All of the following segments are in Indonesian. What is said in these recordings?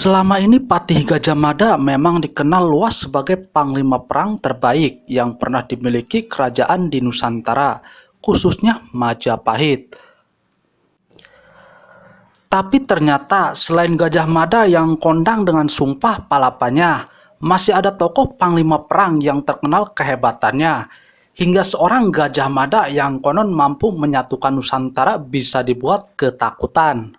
Selama ini Patih Gajah Mada memang dikenal luas sebagai panglima perang terbaik yang pernah dimiliki kerajaan di Nusantara, khususnya Majapahit. Tapi ternyata selain Gajah Mada yang kondang dengan sumpah palapanya, masih ada tokoh panglima perang yang terkenal kehebatannya. Hingga seorang Gajah Mada yang konon mampu menyatukan Nusantara bisa dibuat ketakutan.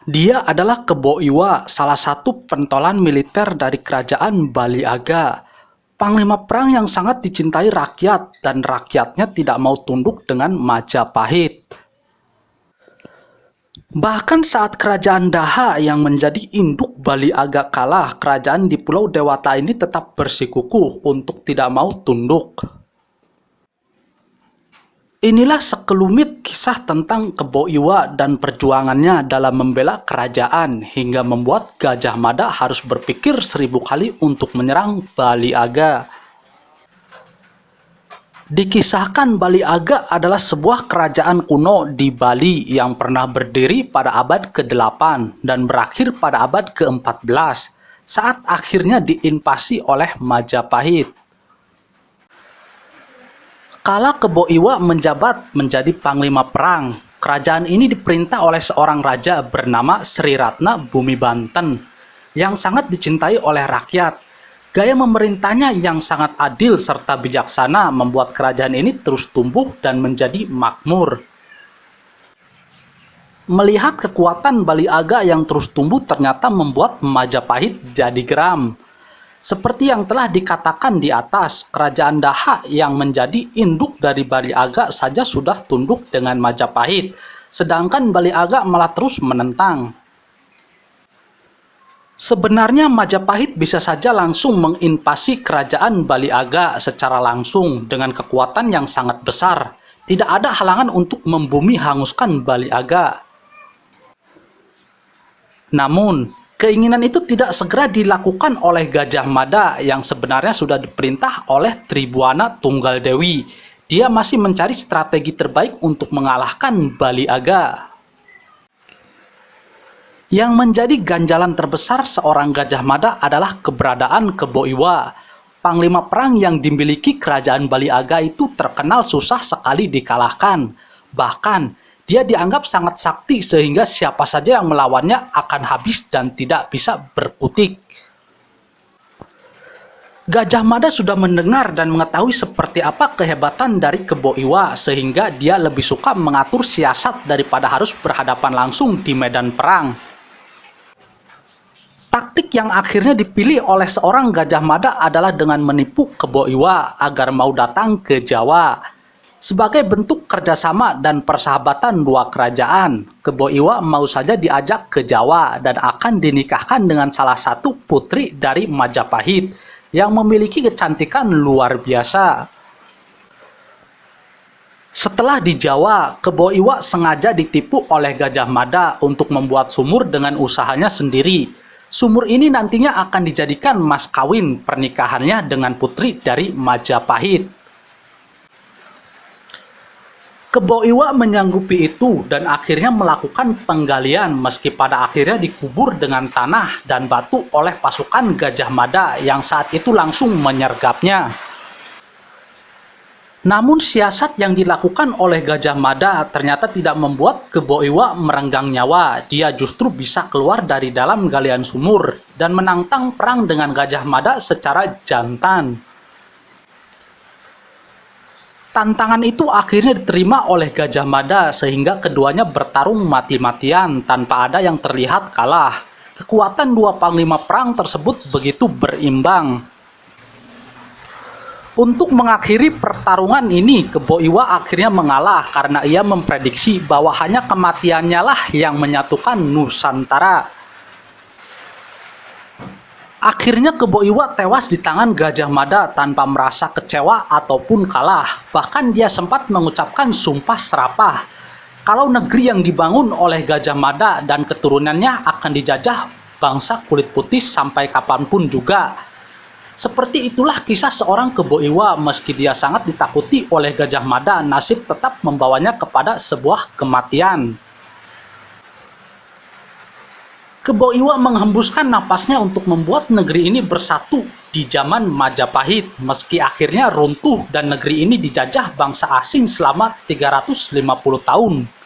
Dia adalah Kebo Iwa, salah satu pentolan militer dari kerajaan Bali Aga. Panglima perang yang sangat dicintai rakyat dan rakyatnya tidak mau tunduk dengan Majapahit. Bahkan saat kerajaan Daha yang menjadi induk Bali Aga kalah, kerajaan di Pulau Dewata ini tetap bersikukuh untuk tidak mau tunduk. Inilah sekelumit kisah tentang Kebo Iwa dan perjuangannya dalam membela kerajaan hingga membuat Gajah Mada harus berpikir 1000 kali untuk menyerang Bali Aga. Dikisahkan Bali Aga adalah sebuah kerajaan kuno di Bali yang pernah berdiri pada abad ke-8 dan berakhir pada abad ke-14 saat akhirnya diinvasi oleh Majapahit. Kala Kebo Iwa menjabat menjadi panglima perang, kerajaan ini diperintah oleh seorang raja bernama Sri Ratna Bumi Banten yang sangat dicintai oleh rakyat. Gaya memerintahnya yang sangat adil serta bijaksana membuat kerajaan ini terus tumbuh dan menjadi makmur. Melihat kekuatan Bali Aga yang terus tumbuh ternyata membuat Majapahit jadi geram. Seperti yang telah dikatakan di atas, kerajaan Daha yang menjadi induk dari Bali Aga saja sudah tunduk dengan Majapahit, sedangkan Bali Aga malah terus menentang. Sebenarnya Majapahit bisa saja langsung menginvasi kerajaan Bali Aga secara langsung dengan kekuatan yang sangat besar. Tidak ada halangan untuk membumi hanguskan Bali Aga. Namun, keinginan itu tidak segera dilakukan oleh Gajah Mada yang sebenarnya sudah diperintah oleh Tribuana Tunggal Dewi. Dia masih mencari strategi terbaik untuk mengalahkan Bali Aga. Yang menjadi ganjalan terbesar seorang Gajah Mada adalah keberadaan Kebo Iwa. Panglima perang yang dimiliki kerajaan Bali Aga itu terkenal susah sekali dikalahkan. Bahkan, dia dianggap sangat sakti sehingga siapa saja yang melawannya akan habis dan tidak bisa berkutik. Gajah Mada sudah mendengar dan mengetahui seperti apa kehebatan dari Kebo Iwa sehingga dia lebih suka mengatur siasat daripada harus berhadapan langsung di medan perang. Taktik yang akhirnya dipilih oleh seorang Gajah Mada adalah dengan menipu Kebo Iwa agar mau datang ke Jawa. Sebagai bentuk kerjasama dan persahabatan dua kerajaan, Kebo Iwa mau saja diajak ke Jawa dan akan dinikahkan dengan salah satu putri dari Majapahit yang memiliki kecantikan luar biasa. Setelah di Jawa, Kebo Iwa sengaja ditipu oleh Gajah Mada untuk membuat sumur dengan usahanya sendiri. Sumur ini nantinya akan dijadikan mas kawin pernikahannya dengan putri dari Majapahit. Kebo Iwa menyanggupi itu dan akhirnya melakukan penggalian meski pada akhirnya dikubur dengan tanah dan batu oleh pasukan Gajah Mada yang saat itu langsung menyergapnya. Namun siasat yang dilakukan oleh Gajah Mada ternyata tidak membuat Kebo Iwa merenggang nyawa. Dia justru bisa keluar dari dalam galian sumur dan menantang perang dengan Gajah Mada secara jantan. Tantangan itu akhirnya diterima oleh Gajah Mada sehingga keduanya bertarung mati-matian tanpa ada yang terlihat kalah. Kekuatan dua panglima perang tersebut begitu berimbang. Untuk mengakhiri pertarungan ini, Kebo Iwa akhirnya mengalah karena ia memprediksi bahwa hanya kematiannya lah yang menyatukan Nusantara. Akhirnya Kebo Iwa tewas di tangan Gajah Mada tanpa merasa kecewa ataupun kalah. Bahkan dia sempat mengucapkan sumpah serapah kalau negeri yang dibangun oleh Gajah Mada dan keturunannya akan dijajah bangsa kulit putih sampai kapanpun juga. Seperti itulah kisah seorang Kebo Iwa. Meski dia sangat ditakuti oleh Gajah Mada, nasib tetap membawanya kepada sebuah kematian. Kebo Iwa menghembuskan napasnya untuk membuat negeri ini bersatu di zaman Majapahit, meski akhirnya runtuh dan negeri ini dijajah bangsa asing selama 350 tahun.